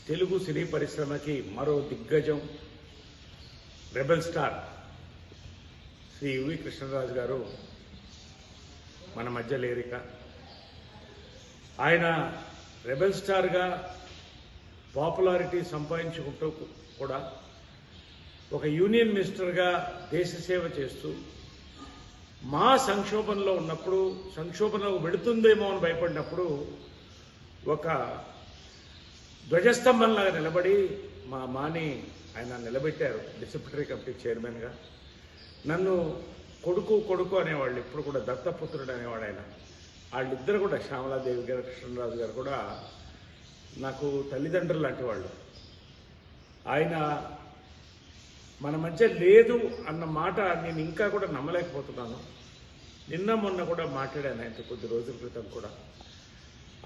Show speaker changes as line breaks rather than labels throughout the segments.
తెలుగు సినీ పరిశ్రమకి మరో దిగ్గజం రెబెల్ స్టార్ శ్రీ యువి కృష్ణరాజు గారు మన మధ్య లేరిక. ఆయన రెబెల్ స్టార్గా పాపులారిటీ సంపాదించుకుంటూ కూడా ఒక యూనియన్ మినిస్టర్గా దేశ సేవ చేస్తూ మా సంక్షోభంలో ఉన్నప్పుడు, సంక్షోభంలో వెళుతుందేమో అని భయపడినప్పుడు ఒక ధ్వజస్తంభంలాగా నిలబడి మా మాని ఆయన నిలబెట్టారు. డిసిప్లినరీ కమిటీ చైర్మన్గా నన్ను కొడుకు కొడుకు అనేవాళ్ళు, ఇప్పుడు కూడా దత్తపుత్రుడు అనేవాడు ఆయన. వాళ్ళిద్దరు కూడా శ్యామలాదేవి గారు, కృష్ణరాజు గారు కూడా నాకు తల్లిదండ్రులు లాంటి వాళ్ళు. ఆయన మన మధ్య లేదు అన్న మాట నేను ఇంకా కూడా నమ్మలేకపోతున్నాను. నిన్న మొన్న కూడా మాట్లాడాను ఆయనతో కొద్ది రోజుల క్రితం కూడా.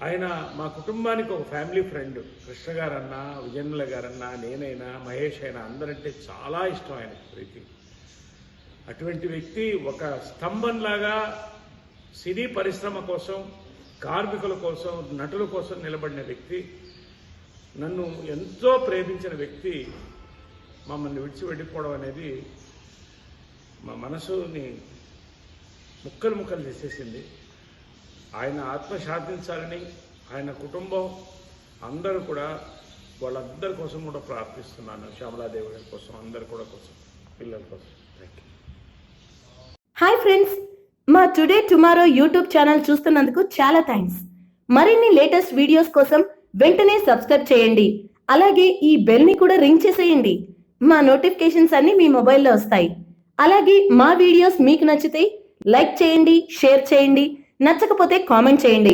ఆయన మా కుటుంబానికి ఒక ఫ్యామిలీ ఫ్రెండ్. కృష్ణ గారన్నా, విజయన్మల గారన్నా, నేనైనా, మహేష్ అయినా అందరంటే చాలా ఇష్టం ఆయన ప్రీతి. అటువంటి వ్యక్తి ఒక స్తంభంలాగా సినీ పరిశ్రమ కోసం, కార్మికుల కోసం, నటుల కోసం నిలబడిన వ్యక్తి, నన్ను ఎంతో ప్రేమించిన వ్యక్తి మమ్మల్ని విడిచి వెళ్ళిపోవడం అనేది మా మనసుని ముక్కలు ముక్కలు చేసేసింది. ఆయన ఆత్మ శాంతించాలని ఆయన కుటుంబం అందరూ కూడా, వాళ్ళందరి కోసం కూడా ప్రార్థిస్తున్నాను. శ్యామలాదేవి గారి కోసం, అందరి కూడా కోసం, పిల్లల కోసం. Thank you.
హాయ్ ఫ్రెండ్స్, మా టుడే టుమారో యూట్యూబ్ ఛానల్ చూస్తున్నందుకు చాలా థ్యాంక్స్. మరిన్ని లేటెస్ట్ వీడియోస్ కోసం వెంటనే సబ్స్క్రైబ్ చేయండి. అలాగే ఈ బెల్ని కూడా రింగ్ చేసేయండి. మా నోటిఫికేషన్స్ అన్ని మీ మొబైల్లో వస్తాయి. అలాగే మా వీడియోస్ మీకు నచ్చితే లైక్ చేయండి, షేర్ చేయండి, నచ్చకపోతే కామెంట్ చేయండి.